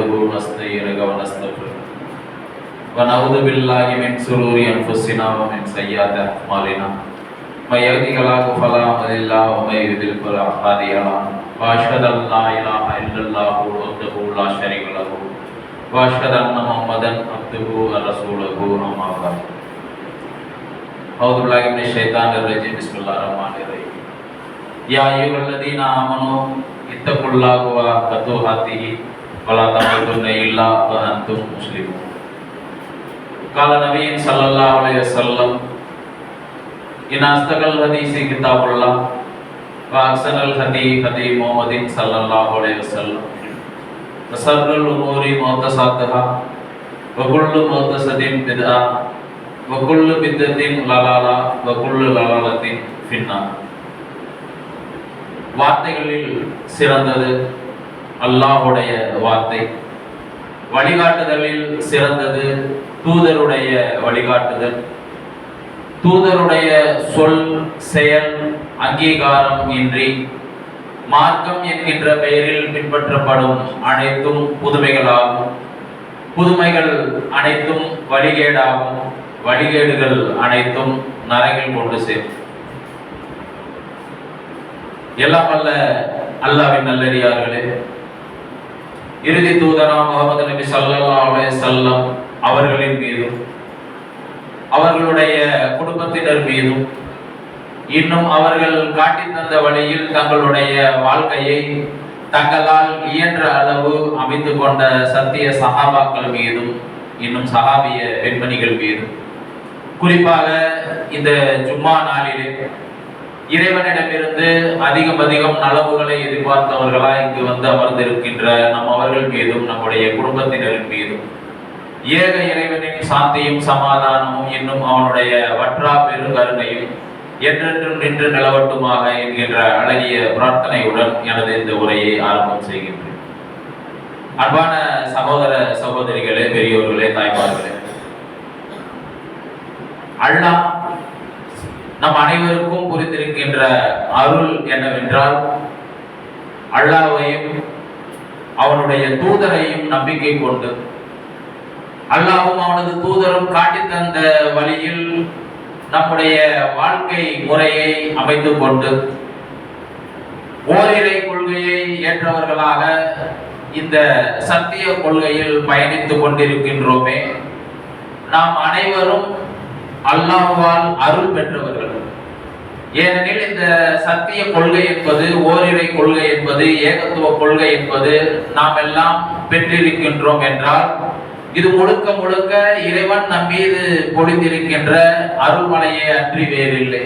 نحمده ونستعينه ونستغفره ونعوذ بالله من شرور أنفسنا ومن سيئات أعمالنا من يهده الله فلا مضل له ومن يضلل فلا هادي له وأشهد أن لا إله إلا الله وحده لا شريك له وأشهد أن محمدا عبده ورسوله أما بعد أعوذ بالله من الشيطان الرجيم بسم الله الرحمن الرحيم يا أيها الذين آمنوا اتقوا الله حق تقاته ولا تموتن إلا وأنتم مسلمون قال النبي صلى الله عليه وسلم إن أصدق الحديث كتاب الله وأحسن الهدي هدي محمد صلى الله عليه وسلم وشر الأمور محدثاتها وكل محدثة بدعة وكل بدعة ضلالة وكل ضلالة في النار. வார்த்தைகளில் சிறந்தது அல்லாஹ்வுடைய வார்த்தை, வழிகாட்டுதலில் சிறந்தது தூதருடைய வழிகாட்டுதல். தூதருடைய சொல் செயல் அங்கீகாரம் இன்றி மார்க்கம் என்கின்ற பெயரில் பின்பற்றப்படும் அனைத்தும் புதுமைகளாகும், புதுமைகள் அனைத்தும் வழிகேடாகும், வழிகேடுகள் அனைத்தும் நரகில் கொண்டு சேரும். எல்லாம் அல்ல அல்லாஹ்வின் நல்லடியார்களே, இறுதி தூதராம் முஹம்மது நபி ஸல்லல்லாஹு அலைஹி வஸல்லம் அவர்களின் மீதும் அவர்களுடைய குடும்பத்தினர் மீதும் இன்னும் அவர்கள் காட்டி தந்த வழியில் தங்களுடைய வாழ்க்கையை தங்களால் இயன்ற அளவு அமைத்து கொண்ட சத்திய சஹாபாக்கள் மீதும் இன்னும் சஹாபிய பெண்மணிகள் மீதும் குறிப்பாக இந்த ஜும்மா நாளிலே இறைவனிடமிருந்து அதிகம் நலவுகளை எதிர்பார்த்தவர்களாய் இங்கு வந்து அமர்ந்திருக்கின்ற நம் அவர்கள் மீதும் நம்முடைய குடும்பத்தினரின் மீதும் ஏக இறைவனின் சாந்தியும் சமாதானமும் இன்னும் அவனுடைய வற்றா பெருங்கருணையும் என்றென்றும் நின்று நிலவட்டுமாக என்கின்ற அழகிய பிரார்த்தனையுடன் எனது இந்த உரையை ஆரம்பம் செய்கின்றேன். அன்பான சகோதர சகோதரிகளே, பெரியோர்களே, தாய்மார்களே, அல்லாஹ் நம் அனைவருக்கும் புரிந்திருக்கின்ற அருள் என்னவென்றால், அல்லாஹ்வையும் அவனுடைய தூதரையும் நம்பிக்கை கொண்டு அல்லாஹ்வும் அவனது தூதரும் காட்டி தந்த வழியில் நம்முடைய வாழ்க்கை முறையை அமைத்துக் கொண்டு ஓரிரை கொள்கையை ஏற்றவர்களாக இந்த சத்திய கொள்கையில் பயணித்துக் கொண்டிருக்கின்றோமே, நாம் அனைவரும் அல்லாஹ்வால் அருள் பெற்றவர்கள். ஏனெனில் இந்த சத்திய கொள்கை என்பது, ஓரிரை கொள்கை என்பது, ஏகத்துவ கொள்கை என்பது நாம் எல்லாம் பெற்றிருக்கின்றோம் என்றால் இது முழுக்க முழுக்க இறைவன் நம் மீது பொழிந்திருக்கின்ற அருள்மலையை அன்றி வேறில்லை.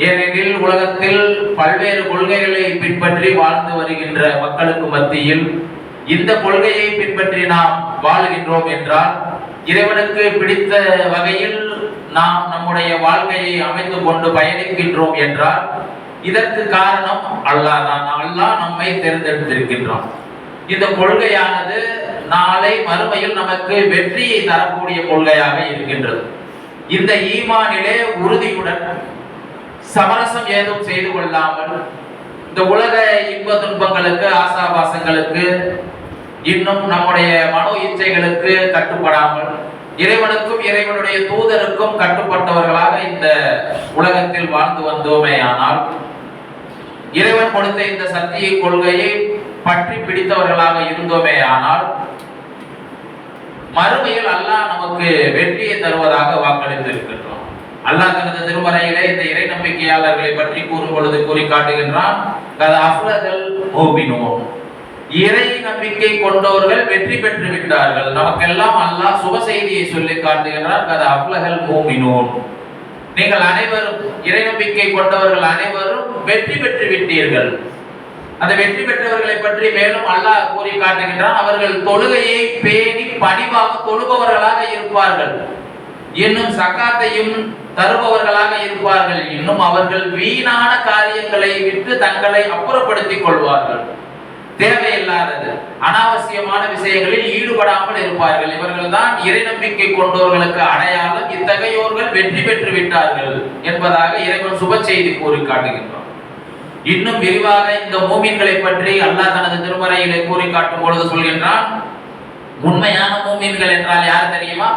ஏனெனில் உலகத்தில் பல்வேறு கொள்கைகளை பின்பற்றி வாழ்ந்து வருகின்ற மக்களுக்கு மத்தியில் இந்த கொள்கையை பின்பற்றி நாம் வாழுகின்றோம் என்றால், இறைவனுக்கு பிடித்த வகையில் நாம் நம்முடைய வாழ்க்கையை அமைத்துக் கொண்டு பயணிக்கின்றோம் என்றால் இதற்கு காரணம் அல்லாஹ் தான். அல்லாஹ் நம்மை தேர்ந்தெடுத்திருக்கின்றான். இந்த கொள்கையானது நாளை மறுமையில் நமக்கு வெற்றியை தரக்கூடிய கொள்கையாக இருக்கின்றது. இந்த ஈமானிலே உறுதியுடன் சமரசம் ஏதும் செய்து கொள்ளாமல் இந்த உலக இன்ப துன்பங்களுக்கு, ஆசாபாசங்களுக்கு, இன்னும் நம்முடைய மனோ இச்சைகளுக்கு கட்டுப்படாமல் இறைவனுக்கும் இறைவனுடைய தூதருக்கும் கட்டுப்பட்டவர்களாக இந்த உலகத்தில் வாழ்ந்து வந்தோமே ஆனால், இறைவன் கொடுத்த இந்த சத்திய கொள்கையை பற்றி பிடித்தவர்களாக இருந்தோமே ஆனால், மறுமையில் அல்லாஹ் நமக்கு வெற்றியை தருவதாக வாக்களித்திருக்கின்றோம். அல்லாஹ் தனது திருமறையிலே இந்த இறை நம்பிக்கையாளர்களை பற்றி கூறும் பொழுது கூறி காட்டுகின்றான், இறை நம்பிக்கை கொண்டவர்கள் வெற்றி பெற்று விட்டார்கள். நமக்கெல்லாம் அல்லாஹ் சுப செய்தியை சொல்லி காட்டுகின்றான், நீங்கள் அனைவரும், இறை நம்பிக்கை கொண்டவர்கள் அனைவரும் வெற்றி பெற்று விட்டீர்கள். அந்த வெற்றி பெற்றவர்களை பற்றி மேலும் அல்லாஹ் கூறி காட்டுகின்றான், அவர்கள் தொழுகையை பேணி பணிவாக தொழுபவர்களாக இருப்பார்கள், இன்னும் சகாத்தையும் தருபவர்களாக இருப்பார்கள், இன்னும் அவர்கள் வீணான காரியங்களை விட்டு தங்களை அப்புறப்படுத்திக் கொள்வார்கள், தேவையில்லாதது அனாவசியமான விஷயங்களில் ஈடுபடாமல் இருப்பார்கள். இவர்கள் தான் இறை நம்பிக்கை கொண்டவர்களுக்கு அடையாளம். இத்தகையோர்கள் வெற்றி பெற்று விட்டார்கள் என்பதாக இறைவன் சுப செய்தி கூறி காட்டுகின்றான். இன்னும் விரிவாக இந்த மூமின்களை பற்றி அல்லாஹ் தனது திருமறையிலே கூறி காட்டும் பொழுது சொல்கின்றான், உண்மையான மூமின்கள் என்றால் யார் தெரியுமா?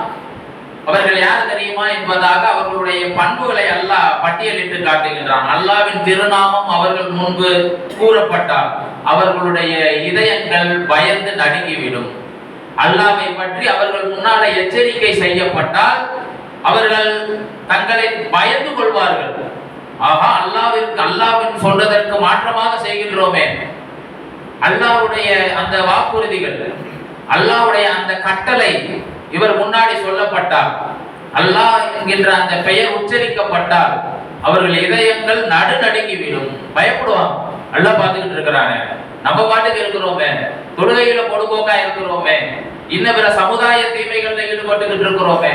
அவர்கள் யார் தெரியுமா என்பதாக அவர்களுடைய பண்புகளை அல்லாஹ் பட்டியலிட்டு காட்டுகின்றான். அல்லாஹ்வின் திருநாமம் அவர்கள் முன்பு கூறப்பட்டால் அவர்களுடைய இதயங்கள் பயந்து நடுங்கிவிடும். அல்லாஹ்வை பற்றி அவர்கள் முன்னாலே எச்சரிக்கை செய்யப்பட்டால் அவர்கள் தங்களை பயந்து கொள்வார்கள். ஆஹா, அல்லாஹ்வின் சொன்னதற்கு மாற்றமாக செய்கின்றோமே, அல்லாஹ்வுடைய அந்த வாக்குறுதிகள், அல்லாஹ்வுடைய அந்த கட்டளை இவர் முன்னாடி சொல்லப்பட்டால், அல்லாஹ் என்கின்ற அந்த பெயர் உச்சரிக்கப்பட்டால் அவர்கள் இதயங்கள் நடுநடுங்கிவிடும், பயப்படுவாங்க. அல்லாஹ் பார்த்துக்கிட்டு இருக்கிறானே, நம்ம பாட்டுக்கு இருக்கிறோமே, தொழுகையில பொடுபோக்கா இருக்கிறோமே, இன்ன பிற சமுதாய தீமைகள்ல ஈடுபட்டுக்கிட்டு இருக்கிறோமே,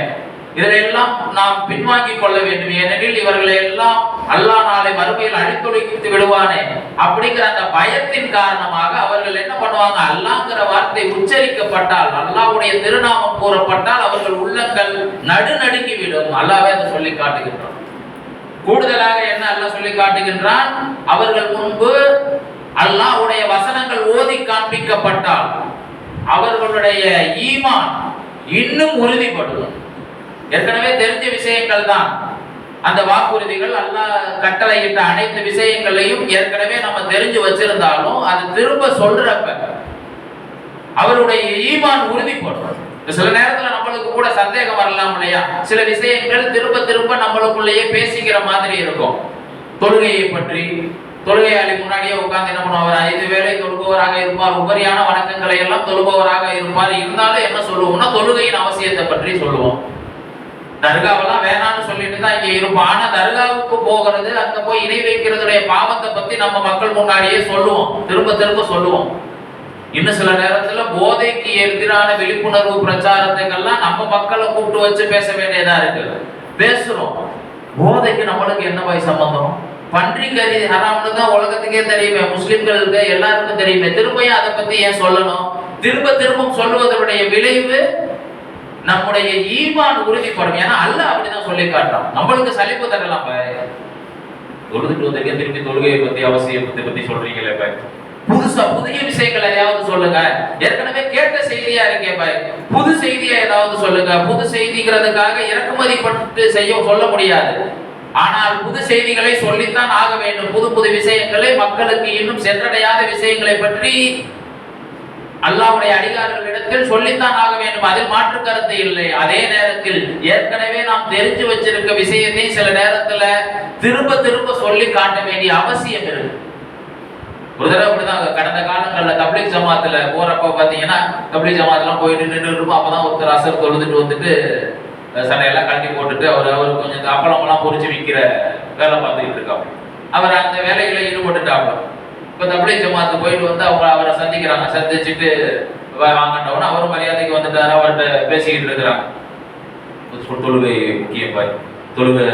இதெல்லாம் நாம் பின்வாங்கிக் கொள்ள வேண்டும். ஏனெனில் இவர்களை எல்லாம் அல்லாஹ் நாளை மறுமையில் அழித்தொழித்து விடுவானே அப்படிங்கிற அந்த பயத்தின் காரணமாக அவர்கள் என்ன பண்ணுவாங்க, அல்லாஹ்ங்கிற வார்த்தை உச்சரிக்கப்பட்டால், அல்லாஹ்வுடைய திருநாமம் கூறப்பட்டால் அவர்கள் உள்ளங்கள் நடுநடுங்கி விடும். அல்லாஹ்வே அதை சொல்லி காட்டுகின்றான். கூடுதலாக என்ன அல்லாஹ் சொல்லி காட்டுகின்றான், அவர்கள் முன்பு அல்லாஹ்வுடைய வசனங்கள் ஓதி காண்பிக்கப்பட்டால் அவர்களுடைய ஈமான் இன்னும் உறுதிப்படும். ஏற்கனவே தெரிஞ்ச விஷயங்கள் தான் அந்த வாக்குறுதிகள், அல்லாஹ் கட்டளையிட்ட அனைத்து விஷயங்களையும் ஏற்கனவே நம்ம தெரிஞ்சு வச்சிருந்தாலும் அது திரும்ப சொல்றப்ப அவருடைய ஈமான் உறுதிப்படும். சில நேரத்துல நம்மளுக்கு கூட சந்தேகம் வரலாம் இல்லையா? சில விஷயங்கள் திரும்ப திரும்ப நம்மளுக்குள்ளேயே பேசிக்கிற மாதிரி இருக்கும். தொழுகையை பற்றி, தொழுகையாளி முன்னாடியே உட்கார்ந்து என்ன பண்ணுவார், 5 வேளை தொழுபவராக இருப்பார், உபரியான வணக்கங்களை எல்லாம் தொழுபவராக இருப்பார். இருந்தாலும் என்ன சொல்லுவோம்னா தொழுகையின் அவசியத்தை பற்றி சொல்லுவோம். தர்காவெல்லாம் வேணான்னு சொல்லிட்டு தான் இங்க இருப்போம். ஆனா தர்காவுக்கு போகிறது, அங்க போய் இணை வைக்கிறதுடைய பாவத்தை பத்தி நம்ம மக்கள் முன்னாடியே சொல்லுவோம், திரும்ப திரும்ப சொல்லுவோம். இன்னும் சில நேரத்துல போதைக்கு எதிரான விழிப்புணர்வு பிரச்சாரத்துக்கெல்லாம் நம்ம மக்களை கூப்பிட்டு வச்சு பேச வேண்டியதா இருக்கு. பேசுறோம். போதைக்கு நம்மளுக்கு என்ன போய் சம்பந்தம்? பன்றி கறி ஹராம்னு தான் உலகத்துக்கே தெரியுமே, முஸ்லிம்களுக்கு எல்லாருக்கும் தெரியுமே. திரும்பியும் அதை பத்தி ஏன் சொல்லணும்? திரும்ப திரும்ப சொல்லுவதனுடைய விளைவு நம்முடைய ஈமான் உறுதிப்படும். ஏன்னா அல்லாஹ் அப்படிதான் சொல்லி காட்டுறான். நம்மளுக்கு சலிப்பு தரலாம், தொழுதுட்டு வந்திருக்கேன் திருப்பி தொழுகையை பத்தி அவசியத்தை பத்தி சொல்றீங்களே, புதுசா புதிய விஷயங்கள் ஏதாவது சொல்லுங்க. ஏற்கனவே கேட்ட செய்தியா இருக்கே, புது செய்தியா ஏதாவது சொல்லுங்க. புது செய்திங்கிறதுக்காக இறக்குமதி பட்டு சொல்ல முடியாது. ஆனால் புது செய்திகளை சொல்லித்தான் ஆக வேண்டும். புது புது விஷயங்களை, மக்களுக்கு இன்னும் சென்றடையாத விஷயங்களை பற்றி அல்லாஹ்வுடைய அடியார்களிடத்தில் சொல்லித்தான் ஆக வேண்டும். அதில் மாற்று கருத்து இல்லை. அதே நேரத்தில் ஏற்கனவே நாம் தெரிஞ்சு வச்சிருக்க விஷயத்தை சில நேரத்துல திரும்ப திரும்ப சொல்லி காட்ட வேண்டிய அவசியம் இருக்கு. ஒரு தடவை அப்படிதான் கடந்த காலங்கள்ல தப்லீக் ஜமாத்துல போறப்ப பாத்தீங்கன்னா, தப்லீக் ஜமாத்லாம் போயிட்டு நின்று இருப்போம். அப்பதான் ஒருத்தர் அசர் தொழுதுட்டு வந்துட்டு சண்டையெல்லாம் கழட்டி போட்டுட்டு அவர் கொஞ்சம் அப்பளமெல்லாம் பொறிச்சு விற்கிற வேலை பார்த்துக்கிட்டு இருக்காங்க. அவர் அந்த வேலையில ஈடுபட்டுட்டாங்க. இப்போ தப்லீக் ஜமாத்து போயிட்டு வந்து அவரை சந்திக்கிறாங்க. சந்திச்சுட்டு வாங்கட்டவன அவரும் மரியாதைக்கு வந்துட்டாரு. அவர்கிட்ட பேசிக்கிட்டு இருக்கிறாங்க. தொழுகை முக்கியம் பாய், தொழுகை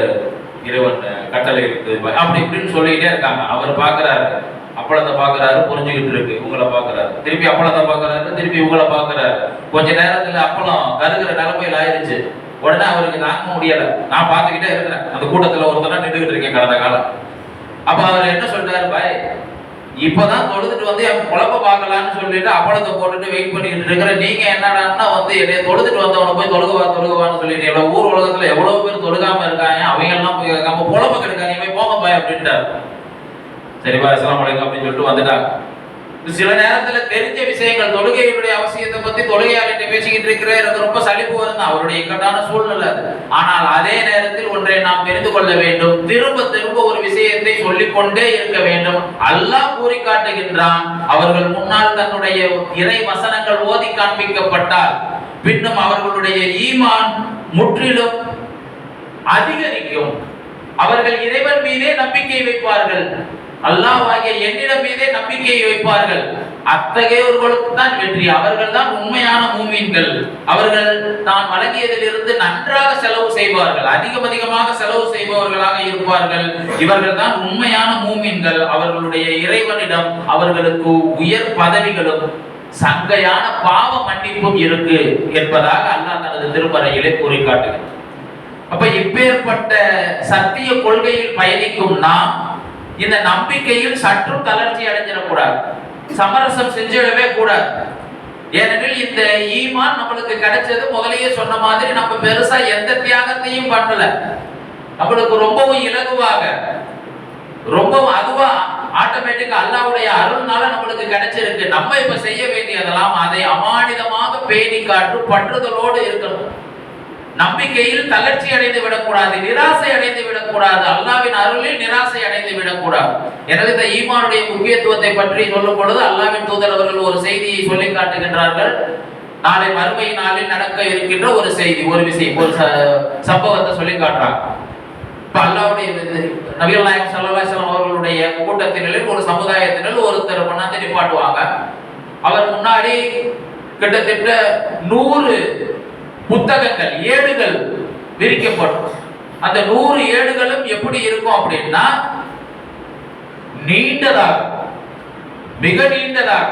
இறைவன் கட்டளை இருக்குது பாய், அப்படி இப்படின்னு சொல்லிக்கிட்டே இருக்காங்க. அவர் பாக்குறாரு, அப்பளத்தை பாக்குறாரு, புரிஞ்சுக்கிட்டு இருக்கு. இவங்களை பாக்குறாரு, திருப்பி அப்பளத்தை பாக்குறாரு, திருப்பி இவங்களை பாக்குறாரு. கொஞ்ச நேரத்துல அப்பளம் கருகிற நிலைமையில் ஆயிடுச்சு. உடனே அவருக்கு தாங்க முடியல. நான் பார்த்துக்கிட்டே இருக்கிறேன். அந்த கூட்டத்துல ஒருத்தர் நின்றுகிட்டு இருக்கேன் கடந்த காலம். அப்ப அவர் என்ன சொல்றாரு, பாய் இப்பதான் தொழுதுட்டு வந்து என் குழப்ப பார்க்கலான்னு சொல்லிட்டு அப்பளத்தை போட்டுட்டு வெயிட் பண்ணிக்கிட்டு இருக்கிற நீங்க என்னடான்னா வந்து என்னைய தொழுதுட்டு வந்தவனை போய் தொழுகவான்னு சொல்லிட்டு எவ்வளவு ஊர் உலகத்துல எவ்வளவு பேர் தொழுகாம இருக்காங்க, அவங்க எல்லாம் போய் நம்ம குழப்ப கிடைக்காங்க, போய் போங்க பாய் அப்படின்ட்டாரு. சரிப்பா அஸ்ஸலாமு அலைக்கும் அப்படின்னு சொல்லிட்டு வந்துட்டாங்க. சில நேரத்துல தெரிஞ்ச விஷயங்கள், தொழுகையுடைய அவசியத்தை பத்தி தொழுகையாளிட்ட பேசிக்கிட்டு இருக்கிற எனக்கு ரொம்ப சலிப்பு வருது. அவருடைய இக்கட்டான சூழ்நிலை அது. ஆனால் அதே நேரத்தில் ஒன்றை நாம் தெரிந்து கொள்ள வேண்டும், திரும்ப திரும்ப ஒரு விஷயத்தை சொல்லிக்கொண்டே இருக்க வேண்டும். அல்லாஹ் கூறி காட்டுகின்றான், அவர்கள் முன்னால் தன்னுடைய இறை வசனங்கள் ஓதி காண்பிக்கப்பட்டால் பின்னும் அவர்களுடைய ஈமான் முற்றிலும் அதிகரிக்கும். அவர்கள் இறைவன் மீதே நம்பிக்கை வைப்பார்கள், அல்லாஹ்வாகிய என்னிடம் மீதே நம்பிக்கையை வைப்பார்கள். அத்தகையவர்களுக்கு தான் வெற்றி. அவர்கள் தான் உண்மையான மூமின்கள். அவர்கள் தான் வழங்கியதிலிருந்து நன்றாக செலவு செய்வார்கள், அதிகமாக செலவு செய்பவர்களாக இருப்பார்கள். இவர்கள் தான் உண்மையான மூமின்கள். அவர்களுடைய இறைவனிடம் அவர்களுக்கு உயர் பதவிகளும் சங்கையான பாவ மன்னிப்பும் இருக்கு என்பதாக அல்லாஹ் தனது திருமறையிலே கூறி காட்டுகிறார். அப்ப இப்பேற்பட்ட சத்திய கொள்கையில் பயணிக்கும் நாம் இந்த நம்பிக்கையில் சற்றும் தளர்ச்சி அடைஞ்சிடக்கூடாது, சமரசம் செஞ்சிடவே கூடாது. ஏனெனில் இந்த ஈமான் நம்மளுக்கு கிடைச்சது முதலையே சொன்ன மாதிரி நம்ம பெருசா எந்த தியாகத்தையும் பண்ணல. நம்மளுக்கு ரொம்பவும் இலகுவாக, ரொம்பவும் அதுவா ஆட்டோமேட்டிக்கா அல்லாஹ்வுடைய அருள்னால நம்மளுக்கு கிடைச்சிருக்கு. நம்ம இப்ப செய்ய வேண்டியதெல்லாம் அதை அமானிதமாக பேணி காற்று பற்றுதலோடு இருக்கணும். நம்பிக்கையில் தளர்ச்சி அடைந்து விடக்கூடாது, நிராசை அடைந்து விடக்கூடாது, அல்லாஹ்வின் அருளில் நிராசை அடைந்து விடக்கூடாது. எனவே இந்த ஈமானுடைய முக்கியத்துவத்தை பற்றி சொல்லும் பொழுது அல்லாஹ்வின் தூதர் அவர்கள் ஒரு செய்தியை சொல்லி காட்டுகின்றார்கள். நாளை மறுமை நாளில் நடக்க இருக்கின்ற ஒரு செய்தி, ஒரு விஷயம், ஒரு சம்பவத்தை சொல்லி காட்டுறாங்க. இப்ப அல்லாஹ்வுடைய நபிகள் நாயகம் ஸல்லல்லாஹு அலைஹி வஸல்லம் அவர்களுடைய கூட்டத்தினர் ஒரு சமுதாயத்தினர் ஒருத்தர் கொண்டாந்து நிப்பாட்டுவாங்க. அவர் முன்னாடி கிட்டத்தட்ட 100 புத்தகங்கள், ஏடுகள் விரிக்கப்படும். அந்த 100 ஏடுகளும் எப்படி இருக்கும் அப்படின்னா நீண்டதாக, மிக நீண்டதாக,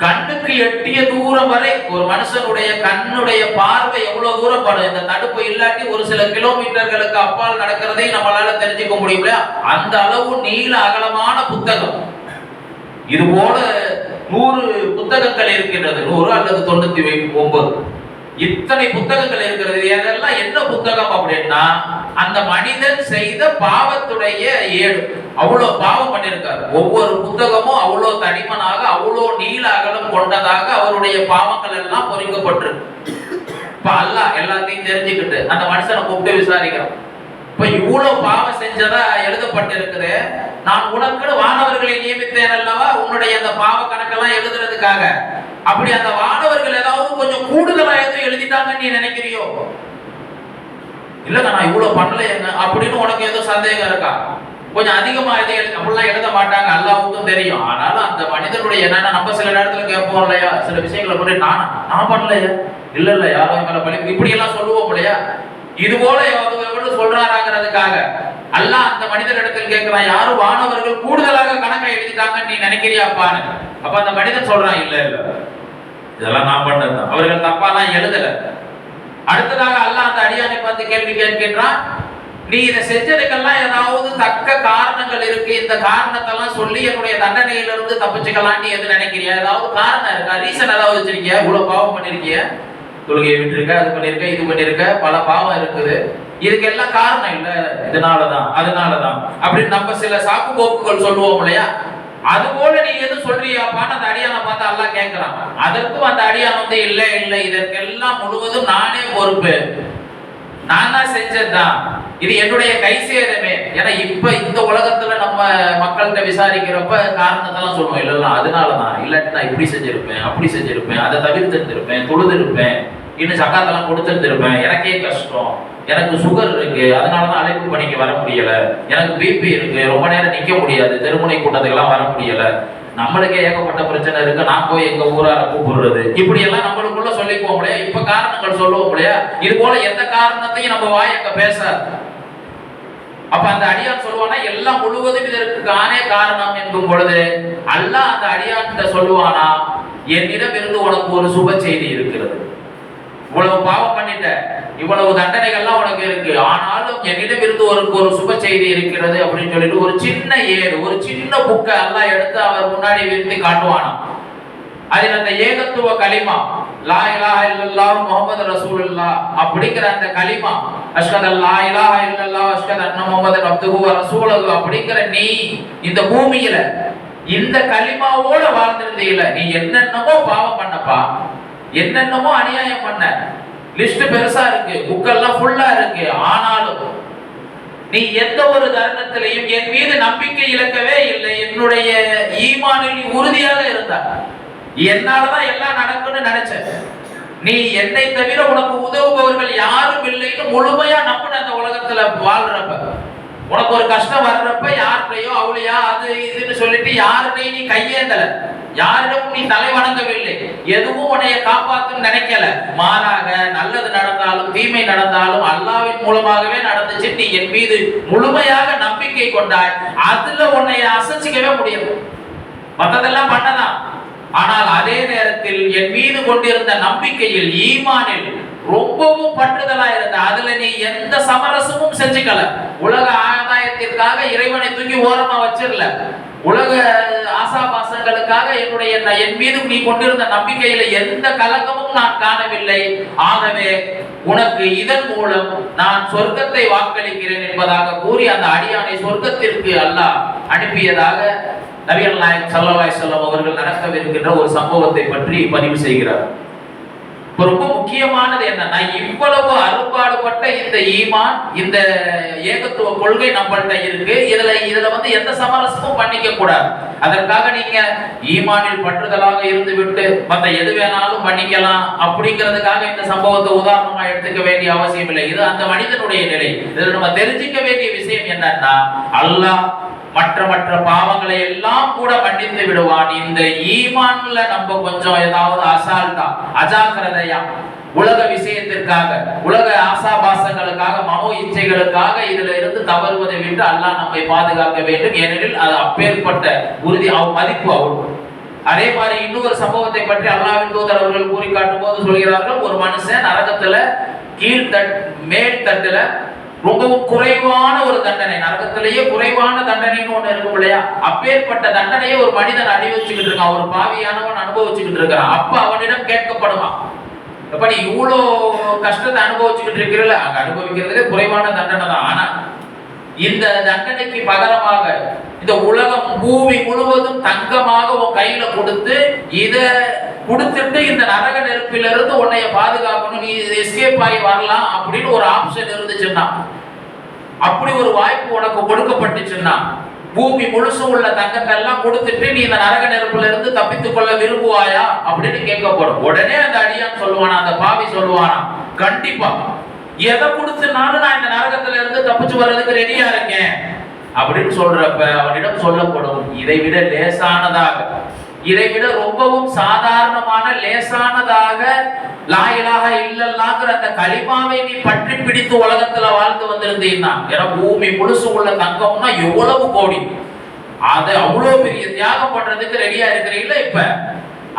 கண்ணுக்கு எட்டிய தூரம் வரை ஒரு மனுஷனுடைய கண்ணுடைய பார்வை எவ்வளவு தூரம் படும். இந்த தடுப்பு இல்லாட்டி ஒரு சில கிலோமீட்டர்களுக்கு அப்பால் நடக்கிறதையும் நம்மளால தெரிஞ்சுக்க முடியல. அந்த அளவு நீள அகலமான புத்தகம். இது போல 100 புத்தகங்கள் இருக்கின்றது, 100 அல்லது 99. இத்தனை புத்தகங்கள் இருக்கிறது. இதெல்லாம் என்ன புத்தகம் அப்படின்னா அந்த மனிதன் செய்த பாவத்துடைய ஏடு. அவ்வளவு பாவம் பண்ணியிருக்காரு. ஒவ்வொரு புத்தகமும் அவ்வளவு தடிமனாக, அவ்வளவு நீள அகலம் கொண்டதாக அவருடைய பாவங்கள் எல்லாம் பொறிக்கப்பட்டிருக்கு. இப்ப அல்லாஹ் எல்லாத்தையும் தெரிஞ்சுக்கிட்டு அந்த மனுஷனை கூப்பிட்டு விசாரிக்கிறான். இப்ப இவ்வளவு பாவம் செஞ்சதா எழுதப்பட்டிருக்குது, நான் உனக்கு வானவர்களை நியமித்தேன் அல்லவா உன்னுடைய அந்த பாவ கணக்கெல்லாம் எழுதுறதுக்காக. அப்படி அந்த வானவர்கள் ஏதாவது கொஞ்சம் கூடுதலா எதுவும் எழுதிட்டாங்கன்னு நீ நினைக்கிறியோ? இல்லங்க நான் இவ்வளவு பண்ணலையங்க அப்படின்னு உனக்கு ஏதோ சந்தேகம் இருக்கா? கொஞ்சம் அதிகமா அப்படிலாம் எழுத மாட்டாங்க, அல்லாஹ்வுக்கும் தெரியும். ஆனாலும் அந்த மனிதனுடைய என்னன்னா நம்ம சில நேரத்துல கேட்போம் இல்லையா, சில விஷயங்களை பண்ணி நான் பண்ணலையா, இல்ல யாரோ மேல பழி, இப்படி எல்லாம் சொல்லுவோம் இல்லையா? இது போல எவ்வளவு சொல்றாங்கிறதுக்காக அல்லாஹ் அந்த மனிதனிடத்தில் கேட்கிறான், யாரும் வானவர்கள் கூடுதலாக கணக்கை எழுதிட்டாங்கன்னு நீ நினைக்கிறியாப்பான்னு. அப்ப அந்த மனிதன் சொல்றான், இல்ல இதெல்லாம் நான் பண்ணதுதான், அவர்கள் தப்பாலாம் எழுதல. அடுத்ததாக அல்லாஹ் அந்த அடியானை பார்த்து கேள்வி கேட்கின்றான், நீ இதை செஞ்சதுக்கெல்லாம் ஏதாவது தக்க காரணங்கள் இருக்கு, இந்த காரணத்தெல்லாம் சொல்லி என்னுடைய தண்டனையிலிருந்து தப்பிச்சுக்கலாம் நீ எது நினைக்கிறியா? ஏதாவது காரணம் இருக்கா, ரீசன் ஏதாவது வச்சிருக்கியா? இவ்வளவு பாவம் பண்ணிருக்கிய, தொழுகையை விட்டுருக்க, அது பண்ணிருக்க, இது பண்ணிருக்க, பல பாவம் இருக்குது, இதுக்கெல்லாம் காரணம் இல்ல, இதனாலதான் அதனாலதான் அப்படின்னு நம்ம சில சாக்கு போக்குகள் சொல்லுவோம் இல்லையா? அது போல நீ எது சொல்றியாப்பான்னு அந்த அடியானை பார்த்து அல்லாஹ் கேட்கிறான். அதற்கும் அந்த அடியான் வந்து இல்ல இதற்கெல்லாம் முழுவதும் நானே பொறுப்பு, நான் தான் செஞ்சதுதான், இது என்னுடைய கை சேதமே. ஏன்னா இப்ப இந்த உலகத்துல நம்ம மக்கள்கிட்ட விசாரிக்கிறப்ப காரணத்தெல்லாம் சொல்லுவோம், இல்ல அதனாலதான், இல்லாட்டி நான் இப்படி செஞ்சிருப்பேன், அப்படி செஞ்சிருப்பேன், அதை தவிர்த்திருந்திருப்பேன், தொழுதிருப்பேன், இன்னும் சக்காத்தெல்லாம் கொடுத்திருந்திருப்பேன், எனக்கே கஷ்டம், எனக்கு சுகர் இருக்கு, அதனாலதான் அழைப்பு பணிக்கு வர முடியல, எனக்கு பிபி இருக்கு, ரொம்ப நேரம் நிக்க முடியாது, தெருமுனை கூட்டத்துக்கெல்லாம் வர முடியல, நம்மளுக்கே ஏகப்பட்ட பிரச்சனை இருக்கு, நான் போய் எங்க ஊரார கூப்பிடுறது, இப்படி எல்லாம் நம்மளுக்குள்ள சொல்லிக்குவோம் இல்லையா? இப்ப காரணங்கள் சொல்லுவோம் இல்லையா? இது போல எந்த காரணத்தையும் நம்ம வாய் அங்க பேசாது. அப்ப அந்த அடியான் சொல்லுவானா எல்லாம் முழுவதும் இதற்கானே காரணம் என்கும் பொழுது அல்லாஹ் அந்த அடியான் சொல்லுவானா, என்னிடம் இருந்து உனக்கு ஒரு சுப செய்தி இருக்கிறது, இவ்வளவு பாவம் பண்ணிட்ட, இவ்வளவு தண்டனைகள்லாம் உனக்கு இருக்கு, ஆனாலும் என்னிடம் இருந்து ஒரு சுப செய்தி இருக்கிறது அப்படின்னு சொல்லிட்டு ஒரு சின்ன ஏடு, ஒரு சின்ன புக்கை எல்லாம் எடுத்து அவர் முன்னாடி விரித்து காட்டுவானாம். அதில் அந்த ஏகத்துவ கலிமா, லா இலாஹ இல்லல்லாஹ் முஹம்மது ரசூலுல்லாஹ் அப்படிங்கிற அந்த கலிமா, அஷ்ஹது அல்லா இலாஹ இல்லல்லாஹ் அஷ்ஹது அன்ன முஹம்மதன் அப்துஹு வ ரசூலுஹு அப்படிங்கிற நீ இந்த பூமியில இந்த கலிமாவோட வாழ்ந்திருந்தீல, நீ என்னென்னமோ பாவம் பண்ணப்பா, என்னென்னமோ அநியாயம் பண்ண, லிஸ்ட் பெருசா இருக்கு, புக்கெல்லாம் ஃபுல்லா இருக்கு, ஆனாலும் நீ எந்த ஒரு தருணத்திலையும் என் மீது நம்பிக்கை இழக்கவே இல்லை, என்னுடைய ஈமானில் நீ உறுதியாக இருந்தா, என்னாலதான் எல்லாம் நடக்கும்னு நினைச்ச, நீ என்னை தவிர உனக்கு உதவுபவர்கள் யாரும் இல்லைன்னு முழுமையா நம்பின அந்த உலகத்துல வாழ்றப்ப, உனக்கு ஒரு கஷ்டம் வர்றப்ப யார்கிட்டையோ அவளையா அது இதுன்னு சொல்லிட்டு யாருடையும் நீ கையேந்தல, யாரிடமும் நீ தலை வணங்கவில்லை, எதுவும் உன்னைய காப்பாத்துன்னு நினைக்கல, மாறாக நல்லது நடந்தாலும் தீமை நடந்தாலும் அல்லாஹ்வின் மூலமாகவே நடந்துச்சு, நீ என் மீது முழுமையாக நம்பிக்கை கொண்டாய், அதுல உன்னை அசைச்சிக்கவே முடியாது, மற்றதெல்லாம் பண்ணதான். ஆனால் அதே நேரத்தில் என் மீது கொண்டிருந்த நம்பிக்கையில் ஈமானில் ரொம்பவும் பற்றுதலா இருந்த, அதுல நீ எந்த சமரசமும் செஞ்சுக்கல. உலக ஆதாயத்திற்காக இறைவனை தூக்கி ஓரமா வச்சிடல. உலக ஆசாபாசங்களுக்காக என் மீது நீ கொண்டிருந்த நம்பிக்கையில எந்த கலக்கமும் நான் காணவில்லை. ஆகவே உனக்கு இதன் மூலம் நான் சொர்க்கத்தை வாக்களிக்கிறேன் என்பதாக கூறி அந்த அடியானை சொர்க்கத்திற்கு அல்லாஹ் அனுப்பியதாக நபிகள் நாயகம் ஸல்லல்லாஹு அலைஹி வஸல்லம் அவர்கள் நடக்கவிருக்கின்ற ஒரு சம்பவத்தை பற்றி பதிவு செய்கிறார். ரொம்ப முக்கியமானது என்னன்னா, இவ்வளவு அரும்பாடுபட்ட இந்த ஈமான், இந்த ஏகத்துவ கொள்கை நம்மள்ட்ட இருக்கு. இதுல வந்து எந்த சமரசமும் பண்ணிக்க கூடாது. அதற்காக நீங்க ஈமானில் பற்றுதலாக இருந்து விட்டு மற்ற எது வேணாலும் பண்ணிக்கலாம் அப்படிங்கிறதுக்காக இந்த சம்பவத்தை உதாரணமா எடுத்துக்க வேண்டிய அவசியம் இல்லை. இது அந்த மனிதனுடைய நிலை. இதுல நம்ம தெரிஞ்சுக்க வேண்டிய விஷயம் என்னன்னா, அல்லாஹ் மற்ற பாவங்களை எல்லாம் கூட மன்னித்து விடுவான். இந்த ஈமான்ல நம்ம கொஞ்சம் ஏதாவது அசால்ட்டா, அஜாக்கிரதையா, உலக விஷயத்திற்காக, உலக ஆசாபாசங்களுக்காக, மனோ இச்சைகளுக்காக இதுல இருந்து தவறுவதை விட்டு அல்லாஹ் நம்மை பாதுகாக்க வேண்டும். ஏனெனில் அது அப்பேற்பட்ட உறுதி, மதிப்பு அவருக்கு. அதே மாதிரி இன்னொரு சம்பவத்தை பற்றி அல்லாஹ்வின் தூதர் அவர்கள் கூறி காட்டும் போது சொல்கிறார்கள், ஒரு மனுஷன் நரகத்துல மேல் தட்டுல ரொம்பவும் குறைவான ஒரு தண்டனை, நரகத்திலேயே குறைவான தண்டனைன்னு ஒண்ணு இருக்கும் இல்லையா, அப்பேற்பட்ட தண்டனையை ஒரு மனிதன் அனுபவிச்சுக்கிட்டு இருக்கான், ஒரு பாவியானவன் அனுபவிச்சுக்கிட்டு இருக்கிறான். அப்ப அவனிடம் கேட்கப்படுவான், அப்ப நீ இவ்வளோ கஷ்டத்தை அனுபவிச்சுக்கிட்டு இருக்கிறல, அங்க அனுபவிக்கிறதுலே குறைவான தண்டனை தான். ஆனா இந்த தண்டனைக்கு பகரமாக இந்த உலகம் பூமி முழுவதும் தங்கமாக உன் கையில கொடுத்து, இத கொடுத்துட்டு இந்த நரக நெருப்பிலிருந்து உன்னைய பாதுகாக்கணும், நீ எஸ்கேப் ஆகி வரலாம் அப்படின்னு ஒரு ஆப்ஷன் இருந்துச்சுன்னா, அப்படி ஒரு வாய்ப்பு உனக்கு கொடுக்கப்பட்டுச்சுன்னா, பூமி முழுசும் உள்ள தங்கத்தை எல்லாம் கொடுத்துட்டு நீ இந்த நரக நெருப்புல இருந்து தப்பித்துக் கொள்ள விரும்புவாயா அப்படின்னு கேட்கப்படும். உடனே அந்த அடியான் சொல்லுவானா, அந்த பாவி சொல்லுவானா, கண்டிப்பா எதை கொடுத்துனாலும் நான் இந்த நரகத்துல இருந்து தப்பிச்சு வர்றதுக்கு ரெடியா இருக்கேன் அப்படின்னு சொல்றப்ப அவனிடம் சொல்லப்படும், இதை விட லேசானதாக, இதை விட ரொம்பவும் சாதாரணமான லேசானதாக லா இலாஹ இல்லல்லாஹ்ங்கற அந்த கலிமாவை நீ பற்றி பிடித்து உலகத்துல வாழ்ந்து வந்திருந்தீன்னா, ஏன்னா பூமி முழுசு உள்ள தங்கம்னா எவ்வளவு கோடி, அதை அவ்வளவு பெரிய தியாகம் பண்றதுக்கு ரெடியா இருக்கிறீங்களா இப்ப.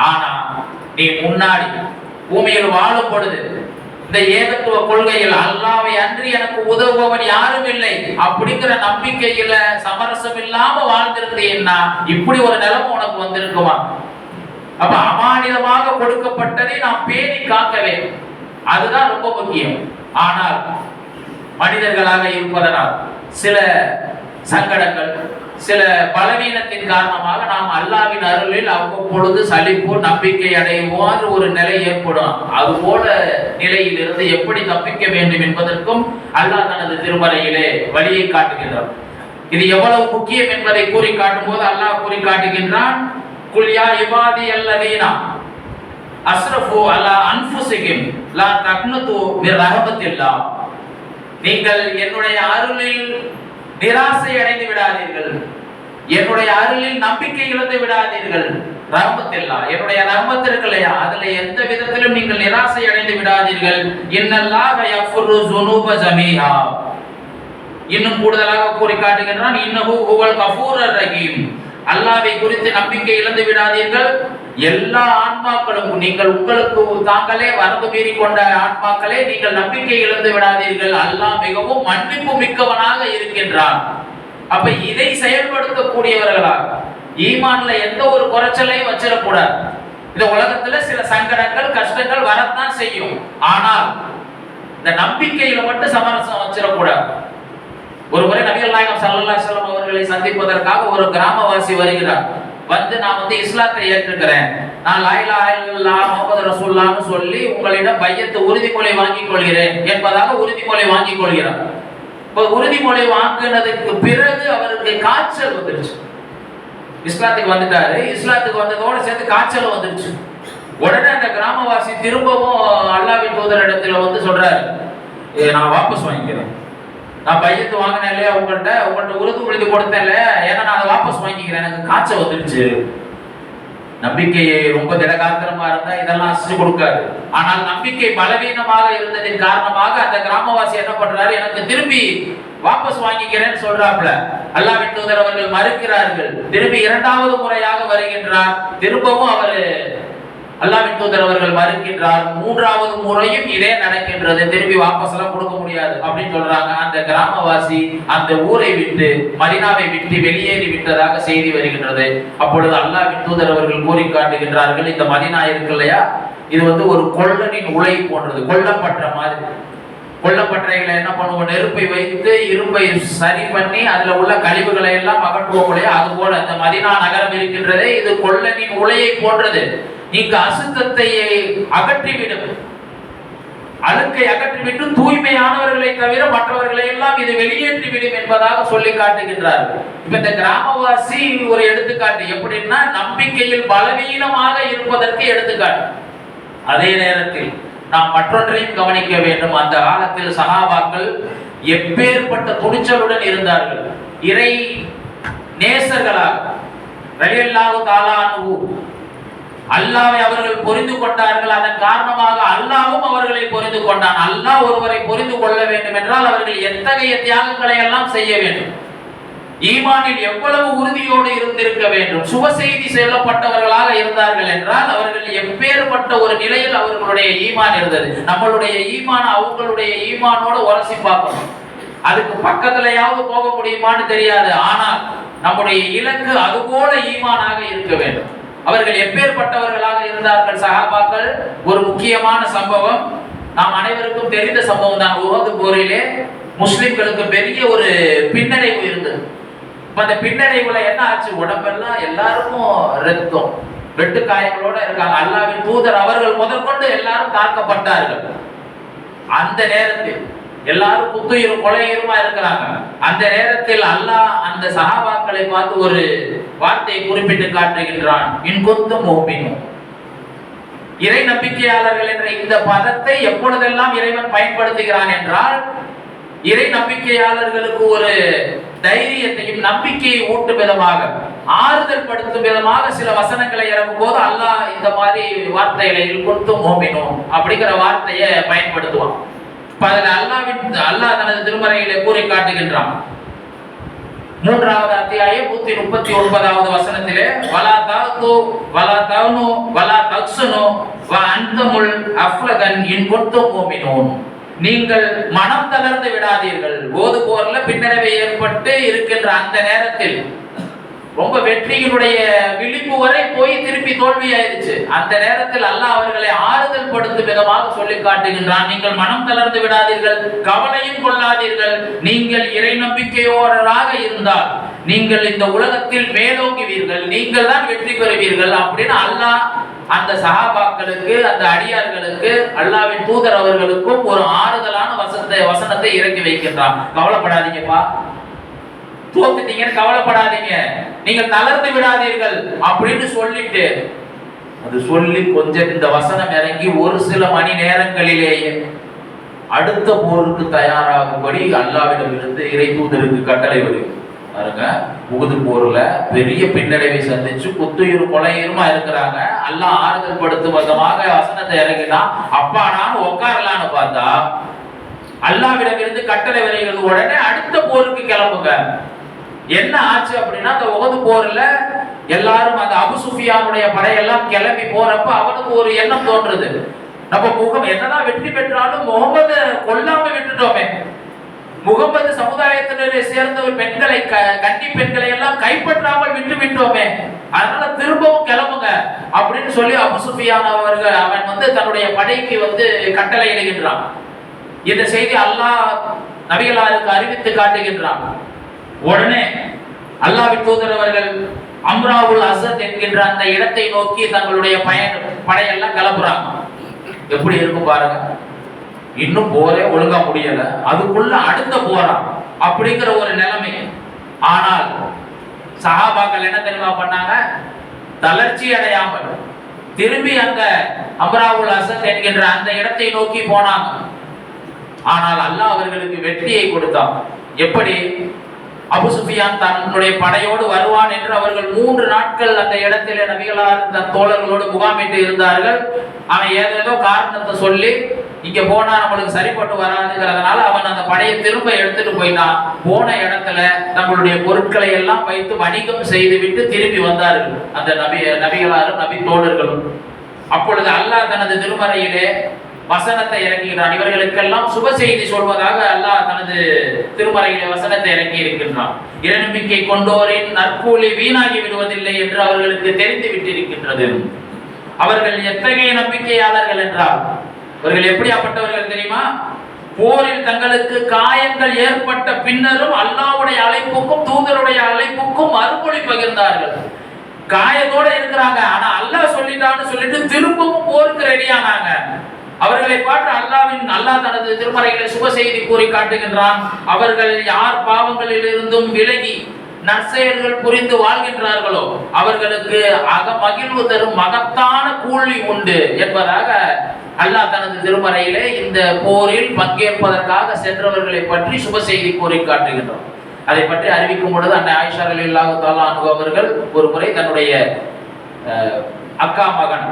ஆனா நீ முன்னாடி பூமியில் வாழும் பொழுது இந்த ஏகத்துவ கொள்கையில் அல்லாஹ்வை அன்றி எனக்கு உதவுபவன் யாரும் இல்லை அப்படிங்கிற நம்பிக்கையில சமரசம் இல்லாம வாழ்ந்திருந்தீன்னா இப்படி ஒரு நிலைமை உனக்கு வந்திருக்குமா? அப்ப அமானிதமாக கொடுக்கப்பட்டதை நாம் பேணி காக்க வேண்டும், அதுதான் ரொம்ப முக்கியம். ஆனால் மனிதர்களாக இருப்பதனால் சில சங்கடங்கள், சில பலவீனத்தின் காரணமாக நாம் அல்லாஹ்வின் அருளில் அவ்வப்பொழுது சலிப்பு, நம்பிக்கை அடைவோம் ஒரு நிலை ஏற்படும். அது போல நிலையிலிருந்து எப்படி தப்பிக்க வேண்டும் என்பதற்கும் அல்லாஹ் தனது திருமறையிலே வழியை காட்டுகின்றார். இது எவ்வளவு முக்கியம் என்பதை கூறி காட்டும் போது அல்லாஹ் கூறி காட்டுகின்றான், குல் யா இபாதி அல்லதீனா அஸ்ரஃபு அலா அன்ஃபுஸிஹிம் லா தக்னது மிர் ரஹமத்தில்லாஹ், நீங்கள் என்னுடைய அருளில் நிராசை அடைந்து விடாதீர்கள், என்னுடைய அருளில் நம்பிக்கை இழந்து விடாதீர்கள். ரஹமத்தில்லாஹ், என்னுடைய ரஹமத் இருக்குல்லையா, அதுல எந்த விதத்திலும் நீங்கள் நிராசை அடைந்து விடாதீர்கள். இன்னல்லாஹ யஃபுரு ஸுனூப ஜமீஆ, இன்னும் கூடுதலாக கூறி காட்டுகின்றான், இன்னஹு ஹுவல் கஃபூரர் ரஹீம், அல்லாஹ்வை குறித்து நம்பிக்கை இழந்து விடாதீர்கள். எல்லா ஆன்மாக்களும், நீங்கள் உங்களுக்கு தாங்களே வரம்பு மீறி கொண்ட ஆன்மாக்களே, நீங்கள் நம்பிக்கை இழந்து விடாதீர்கள், அல்லாஹ் மிகவும் மன்னிப்பு மிக்கவனாக இருக்கின்றான். அப்ப இதை செயல்படுத்தக்கூடியவர்களாக ஈமான்ல எந்த ஒரு குறைச்சலையும் வச்சிடக்கூடாது. இந்த உலகத்துல சில சங்கடங்கள், கஷ்டங்கள் வரத்தான் செய்யும், ஆனால் இந்த நம்பிக்கையில மட்டும் சமரசம் வச்சிடக்கூடாது. ஒரு முறை நபிகள் நாயகம் ஸல்லல்லாஹு அலைஹி வஸல்லம் அவர்களை சந்திப்பதற்காக ஒரு கிராமவாசி வருகிறார். வந்து நான் வந்து இஸ்லாத்தை ஏற்றுக்கிறேன், நான் லா இலாஹ இல்லல்லாஹ் முஹம்மது ரசூலுல்லாஹ்னு சொல்லி உங்களிடம் பையத்து உறுதிமொழி வாங்கிக் கொள்கிறேன் என்பதாக உறுதிமொழி வாங்கிக் கொள்கிறார். இப்போ உறுதிமொழி வாங்கினதுக்கு பிறகு அவருக்கு காய்ச்சல் வந்துருச்சு. இஸ்லாத்துக்கு வந்துட்டாரு, இஸ்லாத்துக்கு வந்ததோட சேர்த்து காய்ச்சல் வந்துருச்சு. உடனே அந்த கிராமவாசி திரும்பவும் அல்லாஹ்வின் தூதரிடத்துல வந்து சொல்றாரு, நான் வாபஸ் வாங்கிக்கிறேன், நான் பையத்து வாங்கினேன் இல்லையா, உங்கள்கிட்ட உறுதிமொழி கொடுத்தேன் இல்லையா, ஏன்னா நான் அதை வாபஸ் வாங்கிக்கிறேன், எனக்கு காய்ச்சல் வந்துருச்சு. நம்பிக்கையை ரொம்ப திடகாத்திரமா இருந்தா இதெல்லாம் அசைச்சு கொடுக்காது. ஆனால் நம்பிக்கை பலவீனமாக இருந்ததின் காரணமாக அந்த கிராமவாசி என்ன பண்றாரு, எனக்கு திரும்பி வாபஸ் வாங்கிக்கிறேன்னு சொல்றாப்ல. அல்லாஹ்வின் தூதர் அவர்கள் மறுக்கிறார்கள். திரும்பி இரண்டாவது முறையாக வருகின்றார். திரும்பவும் அவரு அல்லாஹ்வின் தூதர் அவர்கள் மறுக்கின்றார். மூன்றாவது முறையும் இதே நடக்கின்றது. திரும்பி வாபஸ் எல்லாம் கொடுக்க முடியாது அப்படின்னு சொல்றாங்க. அந்த கிராமவாசி அந்த ஊரை விட்டு மதீனாவை விட்டு வெளியேறி விட்டதாக செய்தி வருகின்றது. அப்பொழுது அல்லாஹ்வின் தூதர் அவர்கள் கூறி காட்டுகின்றார்கள், இந்த மதீனா இருக்கு இல்லையா, இது ஒரு கொள்ளனின் உலை போன்றது. கொல்லப்பட்ட மாதிரி. கொல்லப்பட்டறைகளை என்ன பண்ணுவோம், நெருப்பை வைத்து இரும்பை சரி பண்ணி அதுல உள்ள கழிவுகளை எல்லாம் அகற்றுவோம் இல்லையா, அது போல இந்த மதீனா நகரம் இருக்கின்றதே இது கொள்ளனின் உலையை போன்றது. இங்கு அசுத்தத்தை அகற்றிவிடும், அழுக்கை அகற்றிவிட்டு தூய்மையானவர்களை தவிர மற்றவர்களை எல்லாம் இது வெளியேற்றிவிடும் என்பதாக சொல்லி காட்டுகின்றார்கள். இப்ப இந்த கிராமவாசி ஒரு எடுத்துக்காட்டு. எப்படின்னா நம்பிக்கையில் பலவீனமாக இருப்பதற்கு எடுத்துக்காட்டு. அதே நேரத்தில் நாம் மற்றொன்றையும் கவனிக்க வேண்டும். அந்த காலத்தில் சஹாபாக்கள் எப்பேற்பட்ட துணிச்சலுடன் இருந்தார்கள். இறை நேசர்களாக ரலியல்லாஹு தஆலா அன்ஹு அல்லாஹ்வை அவர்கள் புரிந்து கொண்டார்கள். அதன் காரணமாக அல்லாஹ்வும் அவர்களை புரிந்து கொண்டான். அல்லாஹ் ஒருவரை புரிந்து கொள்ள வேண்டும் என்றால் அவர்கள் எத்தகைய தியாகங்களை எல்லாம் செய்ய வேண்டும், ஈமானில் எவ்வளவு உறுதியோடு இருந்திருக்க வேண்டும், சுப செய்தி சொல்லப்பட்டவர்களாக இருந்தார்கள் என்றால் அவர்கள் எப்பேற்பட்ட ஒரு நிலையில் அவர்களுடைய ஈமான் இருந்தது. நம்மளுடைய ஈமான அவங்களுடைய ஈமானோட உரசி பார்க்கணும். அதுக்கு பக்கத்திலேயாவது போக முடியுமான்னு தெரியாது. ஆனால் நம்முடைய இலக்கு அதுபோல ஈமானாக இருக்க வேண்டும். அவர்கள் எப்பேற்பட்டவர்களாக இருந்தார்கள் சஹாபாக்கள். ஒரு முக்கியமான சம்பவம் நாம் அனைவருக்கும் தெரிந்த சம்பவம் தான். உஹது போரிலே முஸ்லிம்களுக்கு பெரிய ஒரு பின்னடைவு இருந்தது. அந்த பின்னடைவுல என்ன ஆச்சு, உடம்பெல்லாம் எல்லாருக்கும் ரத்தம், வெட்டு காயங்களோட இருக்காங்க. அல்லாஹ்வின் தூதர் அவர்கள் முதற்கொண்டு எல்லாரும் தாக்கப்பட்டார்கள். அந்த நேரத்தில் எல்லாரும் புத்துயிரும் கொலையுமா இருக்கிறாங்க. அந்த நேரத்தில் அல்லாஹ் அந்த சஹாபாக்களை பார்த்து ஒரு வார்த்தையை குறிப்பிட்டு காட்டுகின்றான், இன் குன்தும் முஃமினூன். இறை நம்பிக்கையாளர்கள் என்ற இந்த பதத்தை எப்பொழுதெல்லாம் இறைவன் பயன்படுத்துகிறான் என்றால் இறை நம்பிக்கையாளர்களுக்கு ஒரு தைரியத்தையும் நம்பிக்கையை ஊட்டும் விதமாக, ஆறுதல் படுத்தும் விதமாக சில வசனங்களை இறக்கும் போது அல்லாஹ் இந்த மாதிரி வார்த்தைகளை குன்தும் முஃமினூன் அப்படிங்கிற வார்த்தையை பயன்படுத்துவான். அல்லாஹ் தனது திருமறையிலே கூறி காட்டுகின்றான். 3வது அத்தியாயம் 139வது வசனத்திலே வலா தஅது வலா தஅனு வலா தக்ஸனு வ அன்துமுல் அஃலகன் இன் குன்தும் முஃமினூன். நீங்கள் மனம் தளர்ந்து விடாதீர்கள். போது போர்ல பின்னடைவு ஏற்பட்டு இருக்கின்ற அந்த நேரத்தில் ரொம்ப வெற்றியினுடைய விளிம்பு வரை போய் திருப்பி தோல்வி ஆயிடுச்சு. அந்த நேரத்தில் அல்லாஹ் அவர்களை ஆறுதல் படுத்தும் விதமாக சொல்லி காட்டுகின்றான், நீங்கள் மனம் தளர்ந்து விடாதீர்கள், கவலையும் கொள்ளாதீர்கள். நீங்கள் இறை நம்பிக்கையோராக இருந்தால் நீங்கள் இந்த உலகத்தில் மேலோங்குவீர்கள், நீங்கள் தான் வெற்றி பெறுவீர்கள் அப்படின்னு அல்லாஹ் அந்த சஹாபாக்களுக்கு, அந்த அடியார்களுக்கு, அல்லாஹ்வின் தூதர் அவர்களுக்கும் ஒரு ஆறுதலான வசனத்தை இறக்கி வைக்கின்றான். கவலைப்படாதீங்கப்பா, தோத்துட்டீங்கன்னு கவலைப்படாதீங்க, நீங்கள் தளர்ந்து விடாதீர்கள் அப்படின்னு சொல்லிட்டு அது சொல்லி கொஞ்சம் இந்த வசனம் இறங்கி ஒரு சில மணி நேரங்களிலேயே அடுத்த போருக்கு தயாராகும்படி அல்லாஹ்விடம் இருந்து இறை தூதருக்கு கட்டளை வருது. பாருங்க, உஹது போர்ல பெரிய பின்னடைவை சந்திச்சு குத்துயிரும் கொலையுமா இருக்கிறாங்க. அல்லாஹ் ஆறுதல் படுத்தும் விதமாக வசனத்தை இறங்கினா அப்பாடான்னு உட்காரலான்னு பார்த்தா அல்லாஹ்விடம் இருந்து கட்டளை வருகிறது, உடனே அடுத்த போருக்கு கிளம்புங்க. என்ன ஆச்சு அப்படின்னா அந்த உஹது போர்ல எல்லாரும் அந்த அபு சுஃபியானுடைய படையெல்லாம் கிளம்பி போறப்ப அவனுக்கு ஒரு எண்ணம் தோன்றுது, நம்ம முகம் என்னதான் வெற்றி பெற்றாலும் முகமது கொல்லாம விட்டுட்டோமே, முகமது சமுதாயத்தினரை சேர்ந்த பெண்களை கன்னி பெண்களை எல்லாம் கைப்பற்றாமல் விட்டு விட்டோமே, அதனால திரும்பவும் கிளம்புங்க அப்படின்னு சொல்லி அபு சுஃபியான் அவன் தன்னுடைய படைக்கு கட்டளை இடுகின்றான். இந்த செய்தி அல்லாஹ் நபிகளாருக்கு அறிவித்து காட்டுகின்றான். உடனே அல்லாஹ்வின் தூதர் அவர்கள் அம்ராவுல் அஸத் என்கின்ற அந்த இடத்தை நோக்கி தங்களுடைய படையெல்லாம் கிளம்புறாங்க. எப்படி இருக்கும் பாருங்க, இன்னும் போரே ஒழுங்கா முடியல, அதுக்குள்ள அடுத்த போரா அப்படிங்கிற ஒரு நிலைமை. ஆனால் சஹாபாக்கள் என்ன தெரியுமா பண்ணாங்க, தளர்ச்சி அடையாமல் திரும்பி அந்த அம்ராவுல் அஸத் என்கின்ற அந்த இடத்தை நோக்கி போனாங்க. ஆனால் அல்லாஹ் அவர்களுக்கு வெற்றியை கொடுத்தான். எப்படி? அபு சுஃபியான் தன்னுடைய படையோடு வருவான் என்று அவர்கள் 3 நாட்கள் அந்த இடத்திலே நபிகளார் தன் தோழர்களோடு முகாமிட்டு இருந்தார்கள். அவன் ஏதேதோ காரணத்தை சொல்லி இங்க போனா நம்மளுக்கு சரிப்பட்டு வராதுங்கிறதுனால அவன் அந்த படையை திரும்ப எடுத்துட்டு போயிட்டான். போன இடத்துல நம்மளுடைய பொருட்களை எல்லாம் வைத்து வணிகம் செய்து விட்டு திரும்பி வந்தார்கள் அந்த நபிகளாரும் நபி தோழர்களும். அப்பொழுது அல்லாஹ் தனது திருமறையிலே வசனத்தை இறக்குகிறான். இவர்களுக்கெல்லாம் சுப செய்தி சொல்வதாக அல்லாஹ் தனது திருமறையிலே வசனத்தை இறக்கி இருக்கின்றான். இறைநம்பிக்கை கொண்டோரின் நற்கூலி வீணாகி விடுவதில்லை என்று அவர்களுக்கு தெரிந்து விட்டிருக்கின்றது. அவர்கள் எத்தகைய நம்பிக்கையாளர்கள் என்றால், அவர்கள் எப்படியாப்பட்டவர்கள் தெரியுமா? போரில் தங்களுக்கு காயங்கள் ஏற்பட்ட பின்னரும் அல்லாஹ்வுடைய அழைப்புக்கும் தூதருடைய அழைப்புக்கும் மறுமொழி பகிர்ந்தார்கள். காயத்தோட இருக்கிறாங்க, ஆனா அல்லாஹ் சொல்லிட்டான்னு சொல்லிட்டு திரும்பவும் போருக்கு ரெடியானாங்க. அவர்களை பார்த்து அல்லாஹ் தனது திருமறைகளை சுப செய்தி கூறி காட்டுகின்றான். அவர்கள் யார் பாவங்களில் இருந்தும் விலகி நற்செயல்கள் புரிந்து வாழ்கின்றார்களோ அவர்களுக்கு மகிழ்வு தரும் மகத்தான கூலி உண்டு என்பதாக அல்லாஹ் தனது திருமறையிலே இந்த போரில் பங்கேற்பதற்காக சென்றவர்களை பற்றி சுப செய்தி கூறி காட்டுகின்றோம். அதை பற்றி அறிவிக்கும் பொழுது அன்னை ஆயிஷா ரலியல்லாஹு தஆலா அன்ஹா அவர்கள் ஒரு முறை தன்னுடைய அக்கா மகன்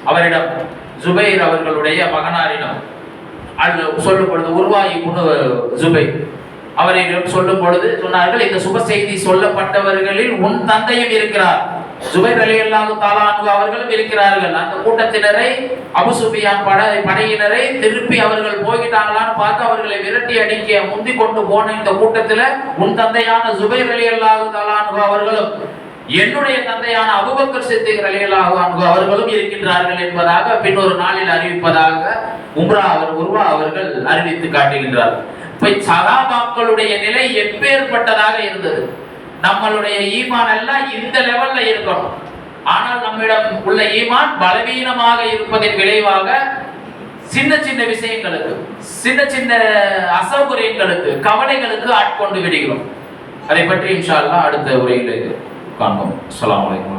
அவரிடம், ஜுபைர் அவர்களுடைய மகனாரிடம் சொல்லும் பொழுது, உருவாகி ஜுபைர் அவரை சொல்லும் பொழுது சொன்னார்கள், இந்த சுப செய்தி சொல்லப்பட்டவர்களில் உன் தந்தையும் இருக்கிறார், ஜுபைர் ரலியல்லாஹு தஆலா அன்ஹு அவர்களும் இருக்கிறார்கள். அந்த கூட்டத்தினரை, அபு சுஃபியான் படையினரை திருப்பி அவர்கள் போய்கிட்டாங்களான்னு பார்த்து அவர்களை விரட்டி அடிக்க முந்தி கொண்டு போன இந்த கூட்டத்தில் உன் தந்தையான ஜுபைர் ரலியல்லாஹு தஆலா அன்ஹு அவர்களும் என்னுடைய தந்தையான அபூபக்கர் சித்திக் ரலியல்லாஹு அன்ஹு அவர்களும் இருக்கின்றார்கள் என்பதாக பின்னொரு நாளில் அறிவிப்பதாக உர்வா அவர்கள் அறிவித்து காட்டுகின்றார். சஹாபாக்களுடைய நிலை எப்பேற்பட்டதாக இருந்தது. நம்மளுடைய ஈமான் எல்லாம் இந்த லெவல்ல இருக்கணும். ஆனால் நம்மிடம் உள்ள ஈமான் பலவீனமாக இருப்பதன் விளைவாக சின்ன சின்ன விஷயங்களுக்கு, சின்ன சின்ன அசௌகரியங்களுக்கு, கவலைகளுக்கு ஆட்கொண்டு விடுகிறோம். அதை பற்றி இன்ஷா அல்லாஹ் அடுத்த உரையில் காண்போம். அஸ்ஸலாமு அலைக்கும்.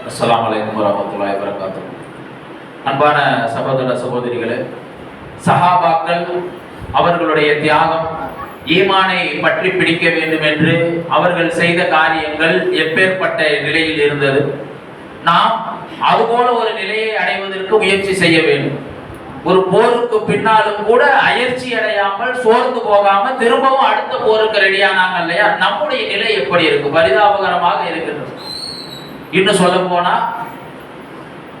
அஸ்ஸலாமு அலைக்கும் வரஹ்மத்துல்லாஹி வபரகாத்துஹு. அன்பான சகோதர சகோதரிகளே, சஹாபாக்கள் அவர்களுடைய தியாகம், ஈமானை பற்றி பிடிக்க வேண்டும் என்று அவர்கள் செய்த காரியங்கள் எப்பேற்பட்ட நிலையில் இருந்தது. நாம் அதுபோல ஒரு நிலையை அடைவதற்கு முயற்சி செய்ய வேண்டும். ஒரு போருக்கு பின்னாலும் கூட அயற்சி அடையாமல், சோர்ந்து போகாம திரும்பவும் அடுத்த போருக்கு ரெடியானாங்க இல்லையா? நம்முடைய நிலை எப்படி இருக்கு? பரிதாபகரமாக இருக்கின்றது. இன்னும் சொல்ல போனா,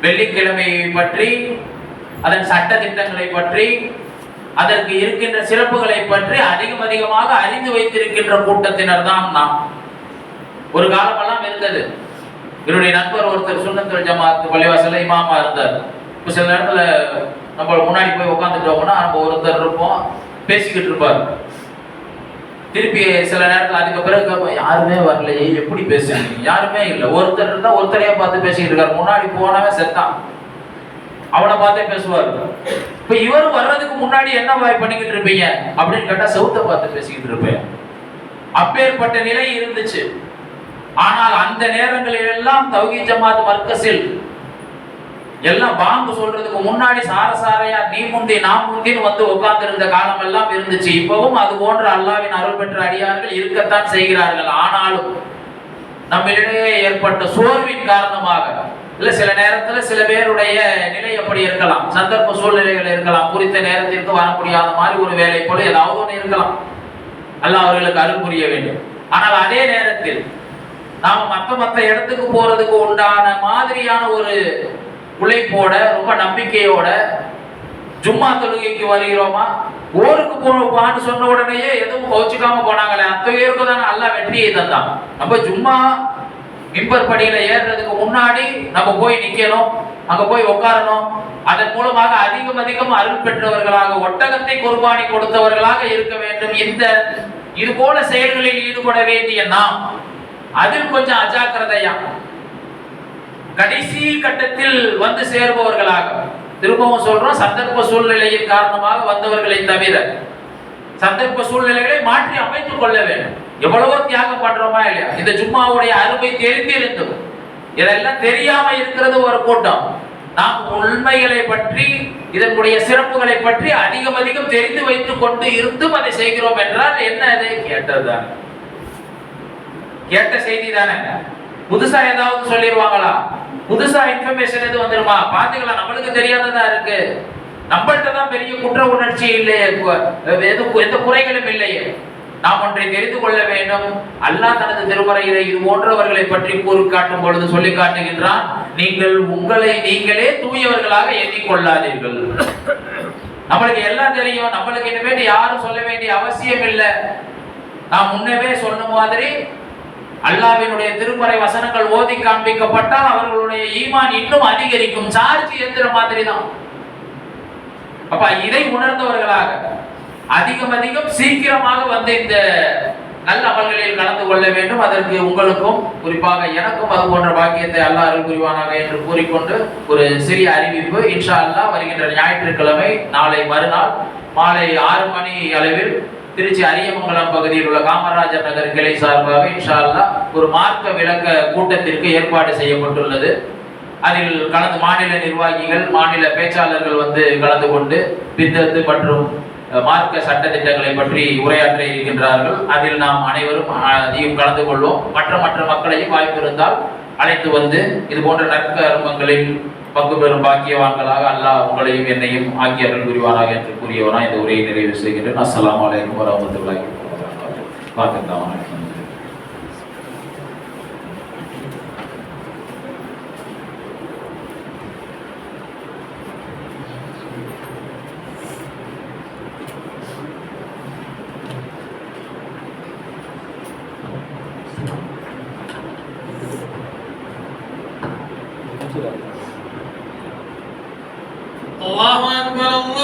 வெள்ளிக்கிழமையை பற்றி, அதன் சட்ட திட்டங்களை பற்றி, அதற்கு இருக்கின்ற சிறப்புகளை பற்றி அதிகமாக அறிந்து வைத்திருக்கின்ற கூட்டத்தினர் தான் நாம். ஒரு காலமெல்லாம் இருந்தது. என்னுடைய நண்பர் ஒருத்தர் சுன்னத்துல் ஜமாத் பள்ளிவாசல்ல இமாமா இருந்தார். இப்போ சில நேரத்துல நம்ம முன்னாடி போய் உட்காந்துட்டோம்னா நம்ம ஒருத்தர் இருப்போம், பேசிக்கிட்டு இருப்பார். திருப்பி சில நேரத்தில் அதுக்கு பிறகு யாருமே வரலையே, எப்படி பேசுறீங்க? யாருமே இல்லை. ஒருத்தர் இருந்தா ஒருத்தரையே பார்த்து பேசிக்கிட்டு இருக்காரு. முன்னாடி போனவே செத்தான், அவனை பார்த்தே பேசுவார். இப்ப இவரு வர்றதுக்கு முன்னாடி என்ன பண்ணிக்கிட்டு இருப்பீங்க அப்படின்னு கேட்டா செவுத்த பார்த்து பேசிக்கிட்டு இருப்பேன். அப்பேற்பட்ட நிலை இருந்துச்சு. ஆனால் அந்த நேரங்களில் எல்லாம் தௌஹீத் ஜமாத் மர்கஸில் எல்லாம் பாங்கு சொல்றதுக்கு முன்னாடி சாரையா நீ முந்தி நான் முந்தின்னு வந்து உட்கார்ந்து இருந்த காலம் எல்லாம் இருந்துச்சு. இப்பவும் அது போன்ற அல்லாஹ்வின் அருள் பெற்ற அடியார்கள் இருக்கத்தான் செய்கிறார்கள். ஆனாலும் நம்மிடையே ஏற்பட்ட சோர்வின் காரணமாக, இல்ல சில நேரத்துல சில பேருடைய நிலை எப்படி இருக்கலாம், சந்தர்ப்ப சூழ்நிலைகள் இருக்கலாம், குறித்த நேரத்திற்கு வர முடியாத மாதிரி ஒரு வேலை போல ஏதாவது ஒன்று இருக்கலாம். அல்லாஹ் அவர்களுக்கு அருள் புரிய வேண்டும். ஆனால் அதே நேரத்தில் நாம மற்ற இடத்துக்கு போறதுக்கு உண்டான மாதிரியான ஒரு உழைப்போட, ரொம்ப நம்பிக்கையோட ஜும்மா தொழுகைக்கு வருகிறோமா? ஊருக்கு போவான்னு சொன்ன உடனேயே எதுவும் கோச்சிக்காம போனாங்களே, அத்தகையோருக்கு தானே அல்லாஹ் வெற்றியை தந்தான். நம்ம ஜும்மா மிம்பர் படியில ஏறுறதுக்கு முன்னாடி நம்ம போய் நிக்கணும், அங்க போய் உட்காரணும். அதன் மூலமாக அதிகம் அருள் பெற்றவர்களாக, ஒட்டகத்தை குர்பானி கொடுத்தவர்களாக இருக்க வேண்டும். இது போல செயல்களில் ஈடுபட வேண்டிய நாம் அதில் கொஞ்சம் அஜாக்கிரதையா கடைசி கட்டத்தில் வந்து சேருபவர்களாக, திரும்பவும் சொல்றோம், சந்தர்ப்ப சூழ்நிலையின் காரணமாக வந்தவர்களை தவிர சந்தர்ப்ப சூழ்நிலைகளை மாற்றி அமைத்துக் கொள்ள வேண்டும். எவ்வளவோ தியாகம் பண்றோமா இல்லையா? இந்த ஜும்மாவுடைய அருமை தெரிந்திருந்தும் இதெல்லாம் தெரியாம இருக்கிறது ஒரு கூட்டம். நாம் உண்மைகளை பற்றி, இதனுடைய சிறப்புகளை பற்றி அதிகம் தெரிந்து வைத்துக் கொண்டு இருந்தும் அதை செய்கிறோம் என்றால் என்ன? அதை கேட்டதுதானே, கேட்ட செய்தி தானே. புதுசா ஏதாவது சொல்லிடுவாங்களா? புதுசா இன்ஃபர்மேஷன் எது வந்துருமா? பாத்துக்கலாம், நம்மளுக்கு தெரியாததா இருக்கு. நம்மள்கிட்ட தான் பெரிய குற்ற உணர்ச்சி இல்லையே, எந்த குறைகளும் இல்லையே. நாம் ஒன்றை தெரிந்து கொள்ள வேண்டும். அல்லாஹ் தனது திருமறையிலே இது போன்றவர்களை பற்றி கூறு காட்டும் பொழுது சொல்லி காட்டுகின்றான், நீங்கள் உங்களை நீங்களே தூயவர்களாக எண்ணிக்கொள்ளாதீர்கள். நம்மளுக்கு எல்லாம் தெரியும், நம்மளுக்கு இனிமேட்டு யாரும் சொல்ல வேண்டிய அவசியம் இல்லை. நான் முன்னவே சொன்ன மாதிரி அல்லாஹ்வினுடைய திருமறை வசனங்கள் ஓதி காண்பிக்கப்பட்டால் அவர்களுடைய ஈமான் இன்னும் அதிகரிக்கும். சார்ஜ் ஏத்துற மாதிரி தான். அப்ப இதை உணர்ந்தவர்களாக அதிகம் சீக்கிரமாக வந்து இந்த நல்ல அமல்களில் கலந்து கொள்ள வேண்டும். அதற்கு உங்களுக்கும் குறிப்பாக எனக்கும் அது போன்ற பாக்கியத்தை அல்லாஹ் அருள் புரிவானாக என்று கூறிக்கொண்டு ஒரு சிறிய அறிவிப்பு. இன்ஷா அல்லாஹ் வருகின்ற ஞாயிற்றுக்கிழமை நாளை மறுநாள் மாலை 6 மணி அளவில் திருச்சி அரியமங்கலம் பகுதியில் உள்ள காமராஜர் நகர் கிளை சார்பாக இன்ஷா அல்லாஹ் ஒரு மார்க்க விளக்க கூட்டத்திற்கு ஏற்பாடு செய்யப்பட்டுள்ளது. அதில் கலந்து மாநில நிர்வாகிகள், மாநில பேச்சாளர்கள் வந்து கலந்து கொண்டு பித்தத்து மற்றும் மார்க்க சட்ட திட்டங்களை பற்றி உரையாற்ற இருக்கின்றார்கள். அதில் நாம் அனைவரும் அதிகம் கலந்து கொள்வோம். மற்ற மக்களையும் வாய்ப்பு இருந்தால் அழைத்து வந்து இது போன்ற நற்கர்மங்களில் பங்கு பெறும் பாக்கியவான்களாக அல்லாஹ் உங்களையும் என்னையும் ஆக்கி அருள் புரிவானாக என்று கூறியவனா இந்த உரையை நிறைவு செய்கின்றேன். அஸ்ஸலாமு அலைக்கும் வரஹ்மத்துல்லாஹி வபரகாத்துஹு. الله أكبر الله